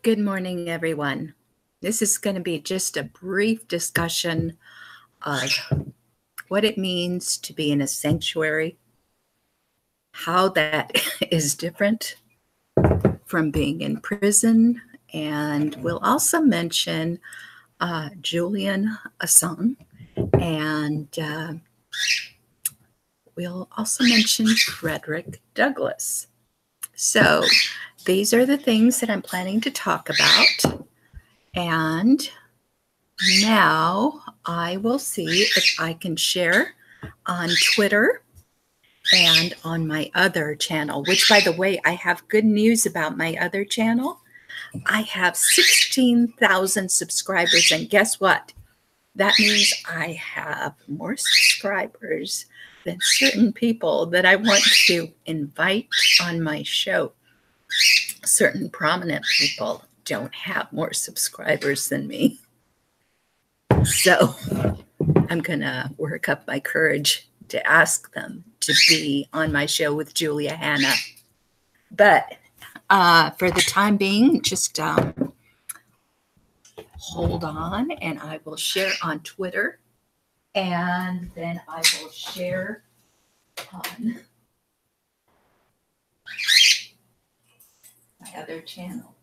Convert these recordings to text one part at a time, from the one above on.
Good morning, everyone. This is going to be just a brief discussion of what it means to be in a sanctuary, how that is different from being in prison, and we'll also mention Julian Assange, and we'll also mention Frederick Douglass. So these are the things that I'm planning to talk about. And now I will see if I can share on Twitter and on my other channel, which, by the way, I have good news about my other channel. I have 16,000 subscribers, and guess what? That means I have more subscribers than certain people that I want to invite on my show. Certain prominent people don't have more subscribers than me. So I'm going to work up my courage to ask them to be on my show with Julia Hanna. But for the time being, just hold on, and I will share on Twitter, and then I will share on my other channel.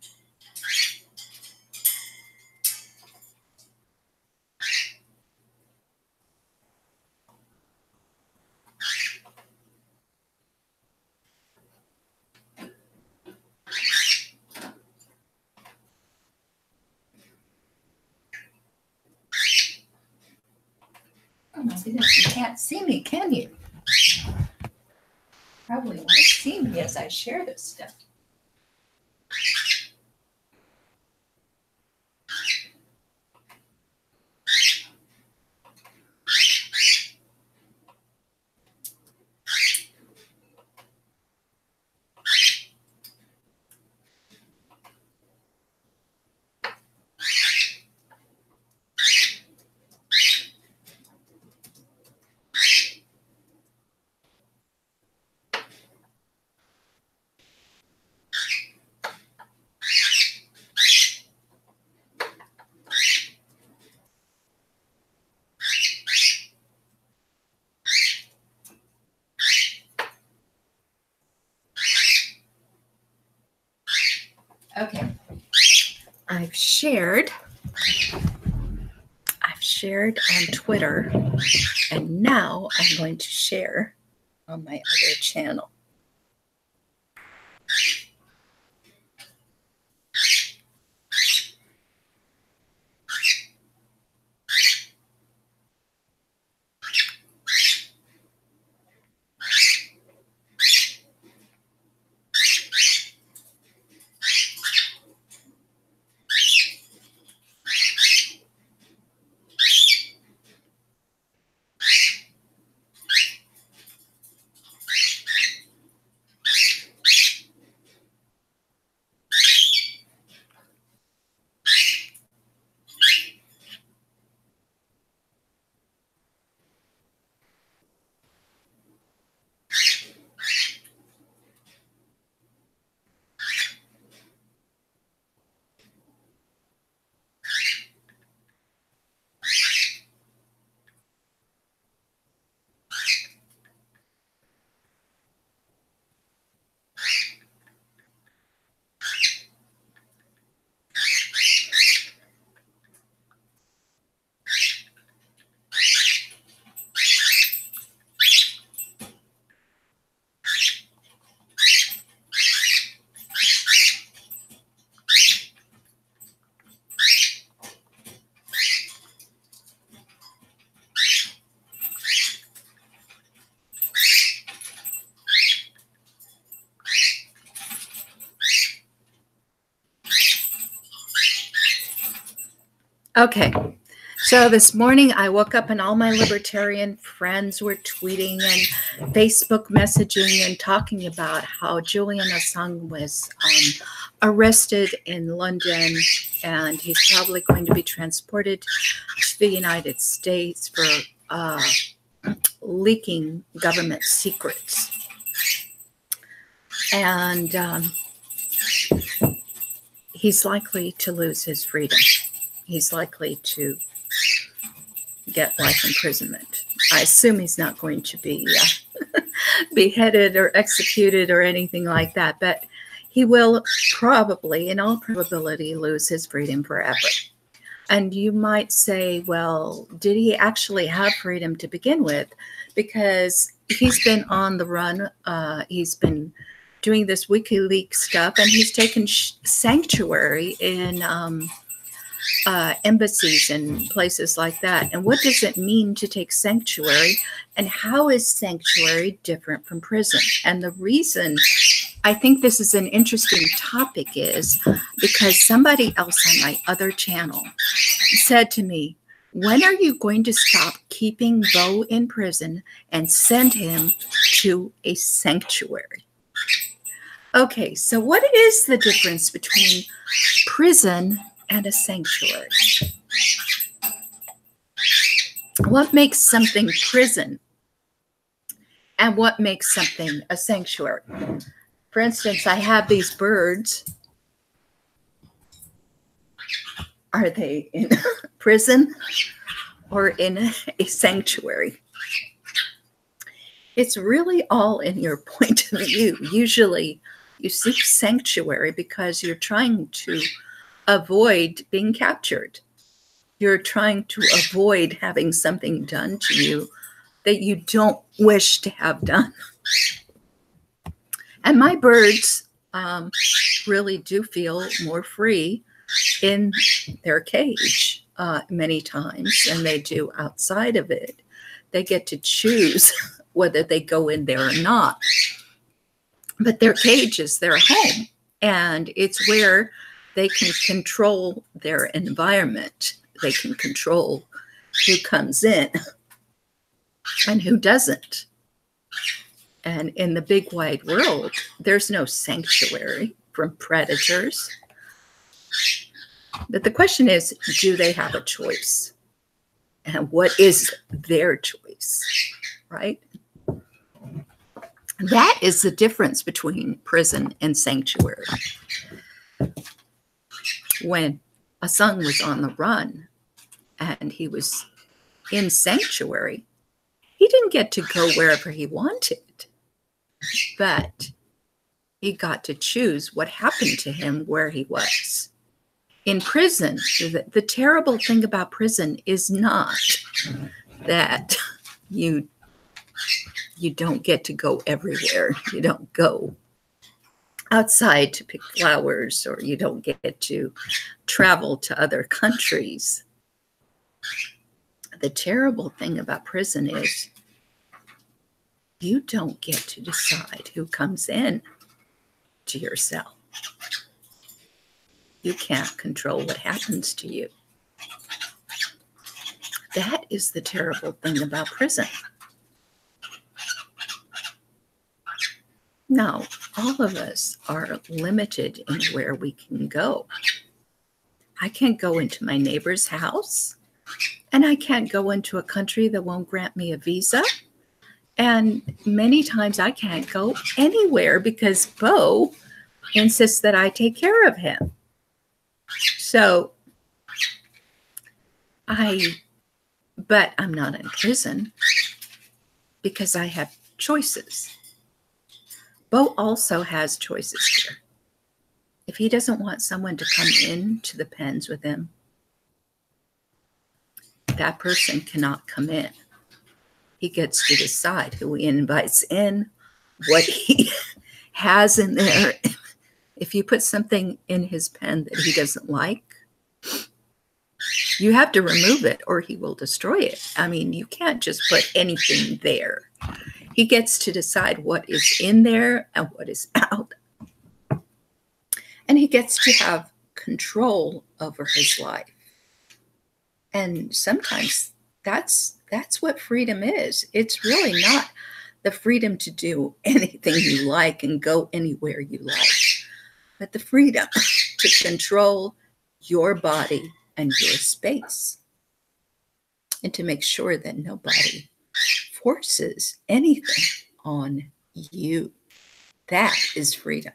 Oh my goodness, you can't see me, can you? Probably want to see me as I share this stuff. Okay, I've shared on Twitter, and now I'm going to share on my other channel. Okay, so this morning I woke up and all my libertarian friends were tweeting and Facebook messaging and talking about how Julian Assange was arrested in London, and he's probably going to be transported to the United States for leaking government secrets. And he's likely to lose his freedom. He's likely to get life imprisonment. I assume he's not going to be beheaded or executed or anything like that, but he will probably, in all probability, lose his freedom forever. And you might say, well, did he actually have freedom to begin with? Because he's been on the run. He's been doing this WikiLeaks stuff, and he's taken sanctuary in embassies and places like that. And what does it mean to take sanctuary? And how is sanctuary different from prison? And the reason I think this is an interesting topic is because somebody else on my other channel said to me, when are you going to stop keeping Bo in prison and send him to a sanctuary? Okay, so what is the difference between prison and a sanctuary? What makes something prison and what makes something a sanctuary? For instance, I have these birds. Are they in prison or in a sanctuary? It's really all in your point of view. Usually you seek sanctuary because you're trying to avoid being captured. You're trying to avoid having something done to you that you don't wish to have done. And my birds really do feel more free in their cage many times than they do outside of it. They get to choose whether they go in there or not. But their cage is their home, and it's where they can control their environment. They can control who comes in and who doesn't. And in the big wide world, there's no sanctuary from predators. But the question is, do they have a choice? And what is their choice, right? That is the difference between prison and sanctuary. When Assange was on the run and he was in sanctuary, he didn't get to go wherever he wanted, but he got to choose what happened to him where he was. In prison, the terrible thing about prison is not that you don't get to go everywhere. You don't go outside to pick flowers, or you don't get to travel to other countries. The terrible thing about prison is you don't get to decide who comes in to your cell. You can't control what happens to you. That is the terrible thing about prison. Now, all of us are limited in where we can go. I can't go into my neighbor's house, and I can't go into a country that won't grant me a visa. And many times I can't go anywhere because Bo insists that I take care of him. So but I'm not in prison because I have choices. Bo also has choices here. If he doesn't want someone to come into the pens with him, that person cannot come in. He gets to decide who he invites in, what he has in there. If you put something in his pen that he doesn't like, you have to remove it or he will destroy it. I mean, you can't just put anything there. He gets to decide what is in there and what is out. And he gets to have control over his life. And sometimes that's what freedom is. It's really not the freedom to do anything you like and go anywhere you like, but the freedom to control your body and your space, and to make sure that nobody forces anything on you. That is freedom.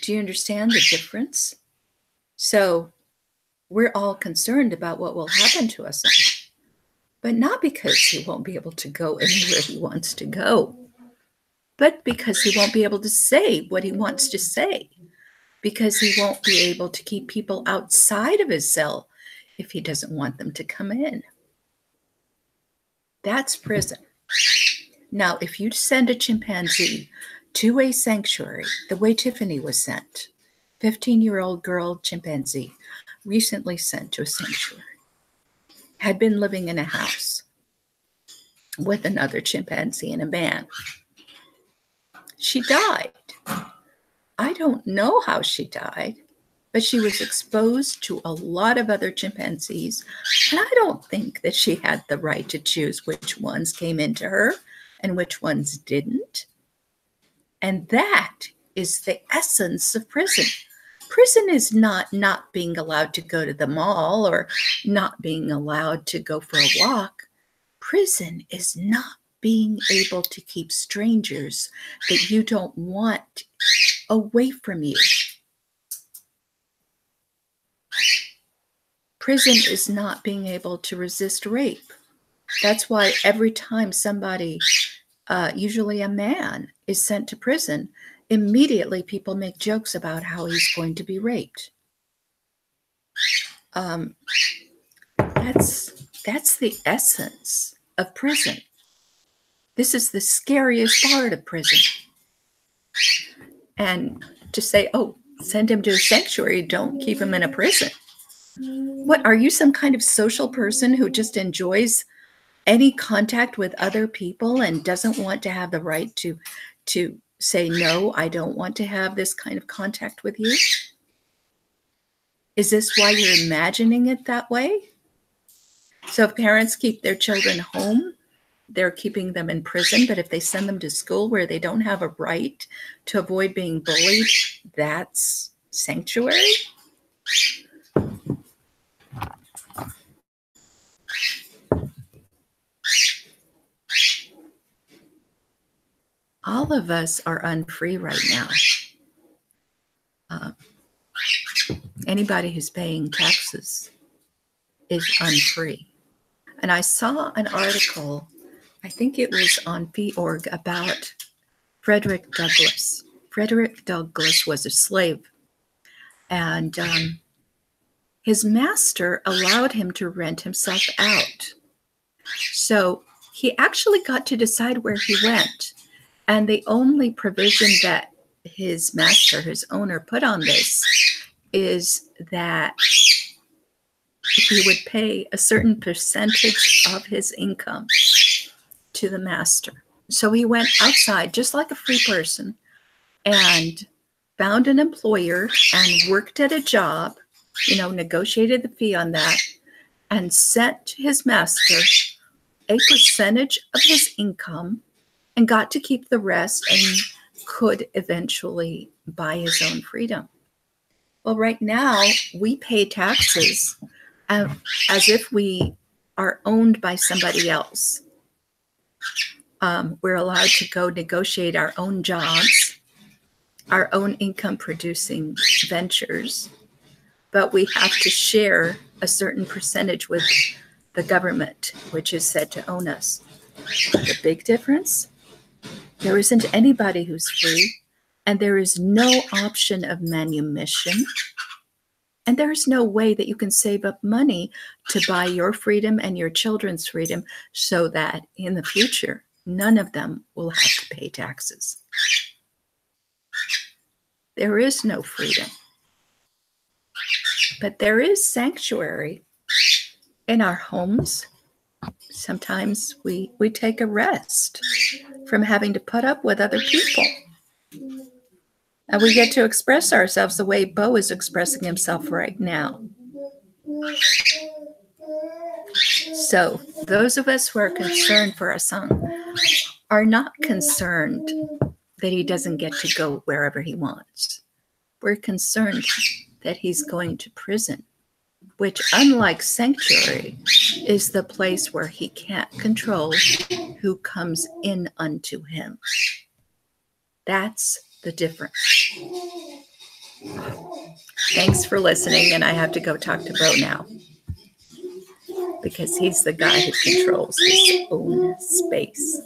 Do you understand the difference? So we're all concerned about what will happen to us, but not because he won't be able to go anywhere he wants to go, but because he won't be able to say what he wants to say, because he won't be able to keep people outside of his cell if he doesn't want them to come in. That's prison. Now, if you send a chimpanzee to a sanctuary, the way Tiffany was sent, 15-year-old girl chimpanzee, recently sent to a sanctuary, had been living in a house with another chimpanzee and a man. She died. I don't know how she died, but she was exposed to a lot of other chimpanzees, and I don't think that she had the right to choose which ones came into her and which ones didn't. And that is the essence of prison. Prison is not being allowed to go to the mall or not being allowed to go for a walk. Prison is not being able to keep strangers that you don't want away from you. Prison is not being able to resist rape. That's why every time somebody, usually a man, is sent to prison, immediately people make jokes about how he's going to be raped. That's the essence of prison. This is the scariest part of prison. And to say, oh, send him to a sanctuary, don't keep him in a prison. What, are you some kind of social person who just enjoys any contact with other people and doesn't want to have the right to say, no, I don't want to have this kind of contact with you? Is this why you're imagining it that way? So if parents keep their children home, they're keeping them in prison, but if they send them to school where they don't have a right to avoid being bullied, that's sanctuary? All of us are unfree right now. Anybody who's paying taxes is unfree. And I saw an article, I think it was on Fee.org, about Frederick Douglass. Frederick Douglass was a slave, and his master allowed him to rent himself out. So he actually got to decide where he went. And the only provision that his master, his owner, put on this is that he would pay a certain percentage of his income to the master. So he went outside just like a free person and found an employer and worked at a job, negotiated the fee on that, and sent his master a percentage of his income and got to keep the rest and could eventually buy his own freedom. Well, right now, we pay taxes as if we are owned by somebody else. We're allowed to go negotiate our own jobs, our own income-producing ventures, but we have to share a certain percentage with the government, which is said to own us. The big difference? There isn't anybody who's free, and there is no option of manumission, and there is no way that you can save up money to buy your freedom and your children's freedom so that in the future, none of them will have to pay taxes. There is no freedom. But there is sanctuary in our homes. Sometimes we take a rest from having to put up with other people. And we get to express ourselves the way Bo is expressing himself right now. So those of us who are concerned for our son are not concerned that he doesn't get to go wherever he wants. We're concerned that he's going to prison, which, unlike sanctuary, is the place where he can't control who comes in unto him. That's the difference. Thanks for listening, and I have to go talk to Bo now because he's the guy who controls his own space.